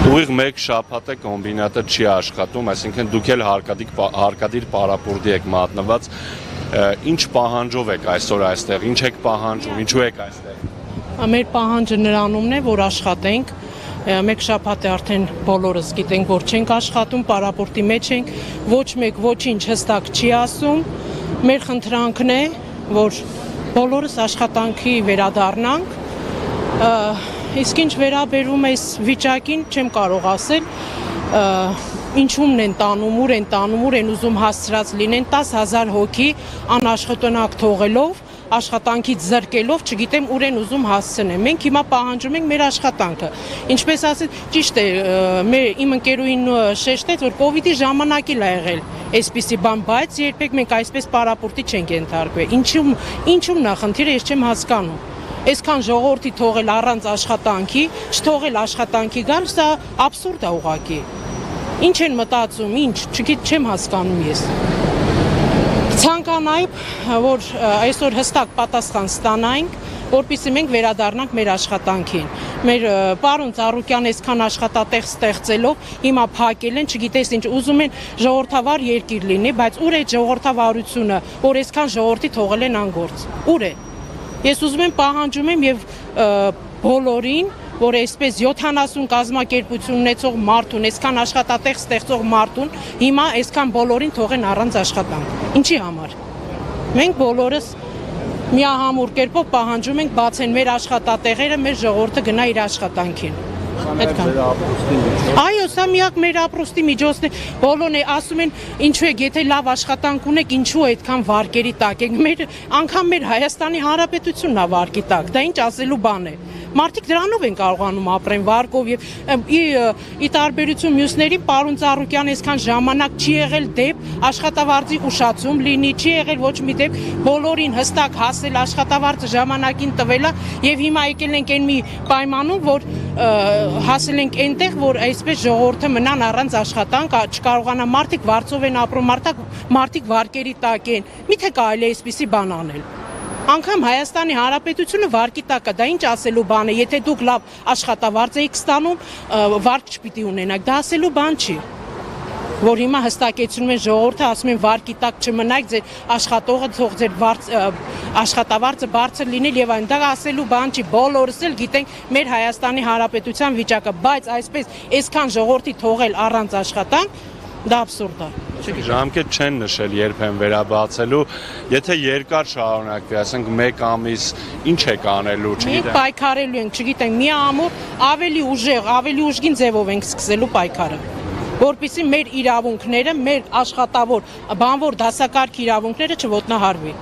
Ուղիղ մեկ շաբաթ է կոմբինատը չի աշխատում, այսինքն դուք էլ հարկադիր պարապուրդի եք մատնված, ինչ պահանջով եք այսօր այստեղ, ինչ եք պահանջում, ինչու եք այստեղ։ Մեր պահանջը նրանումն է, որ աշխատենք, մեկ շաբաթ է արդեն բոլորս գիտենք, որ չենք աշխատում, պարապուրդի մեջ ենք, ոչ մեկ ոչինչ հստակ չի ասում, մեր խնդրանքն է, որ բոլորս աշխատանքի վերադառնանք, իսկ ինչ վերաբերում է վիճակին, չեմ կարող ասել, ինչումն են տանում, ուր են ուզում հասցրած լինեն 10,000 հոգի անաշխատանակ թողելով, աշխատանքից զրկելով, չգիտեմ ուր են ուզում հասցնեն։ Մենք հիմա պահանջում ենք մեր աշխատանքը։ Ինչպես ասել, ճիշտ է, իմ ընկերուհին շեշտեց, որ կովիդի ժամանակ էլ ա եղել այսպիսի բան, բայց երբեք մենք այսպես պարապուրդի չենք ենթարկվել։ Ինչու՞մն է խնդիրը, ես չեմ հասկանում։ Այսքան ժողովրդի թողել առանց աշխատանքի, չթողել աշխատանքի գալ, սա աբսուրդ է ուղղակի։ Ինչ են մտածում, չեմ հասկանում ես։ Ցանկանայինք, որ այսօր հստակ պատասխան ստանանք, որպեսզի մենք վերադառնանք մեր աշխատանքին։ Մեր պարոն Ծառուկյան այսքան աշխատատեղ ստեղծելով, հիմա փակել են, չգիտես ինչ, ուզում են ժողովրդավար երկիր լինի, բայց ուր է ժողովրդավարությունը, որ այսքան ժողովրդի թողել են անգործ։ Ուր է։ Ես ուզում եմ պահանջում եմ եւ բոլորին, որ այսպես 70 կազմակերպություն ունեցող մարդուն, այսքան աշխատատեղ ստեղծող մարդուն, հիմա այսքան բոլորին թողեն առանց աշխատանք։ Ինչի համար։ Մենք բոլորս միահամուռ կերպով պահանջում ենք բացեն մեր աշխատատեղերը, մեր ժողովուրդը գնա իր աշխատանքին։ Այո, սա միակ մեր ապրուստի միջոցն է, բոլորն է ասում են, ինչու եք, եթե լավ աշխատանք ունեք, ինչու այդքան վարկերի տակ եք, անգամ մեր Հայաստանի Հանրապետությունն է վարկի տակ, դա ինչ ասելու բան է։ Մարդիկ դրանով են կարողանում ապրեն վարկով եւ ի տարբերություն մյուսների պարոն Ծառուկյան այսքան ժամանակ չի եղել դեպ աշխատավարձի ուշացում լինի, չի եղել ոչ մի դեպ բոլորին հստակ հասել աշխատավարձը ժամանակին տվելա եւ հիմա եկել ենք այն մի պայմանում, որ հասել ենք այնտեղ, որ այսպես ժողովուրդը մնան առանց աշխատանք, չկարողանա մարդիկ վարձով են ապրում, մարդիկ վարկերի տակ են։ Միթե կարելի է այսպիսի բան անել։ Անգամ Հայաստանի Հանրապետությունը վարկի տակ է, դա ինչ ասելու բան է, եթե դուք լավ աշխատավարձ եք ստանում, վարկ չպիտի ունենաք, դա ասելու բան չի։ Որ հիմա հստակեցնում են ժողովուրդը, ասում են վարկի տակ չմնաք, ձեր աշխատողը թող ձեր աշխատավարձը բարձր լինել եւ այն, դա ասելու բան չի, բոլորս էլ գիտենք մեր Հայաստանի Հանրապետության վիճակը, բայց այսպես այսքան ժողովրդի թողել առանց աշխատանք, դա աբսուրդ է։ Ժամկետ չեն նշել երբեմն վերաբացելու, եթե երկար շարունակվի, ասենք 1 ամիս, ինչ եք անելու, չգիտեմ։ Մենք պայքարելու ենք, չգիտեմ, միամուռ ավելի ուժեղ, ավելի ուժգին ձևով ենք սկսելու պայքարը, որպեսզի մեր իրավունքները, մեր աշխատավոր, բանվոր դասակարգ իրավունքները չոտնահարվի։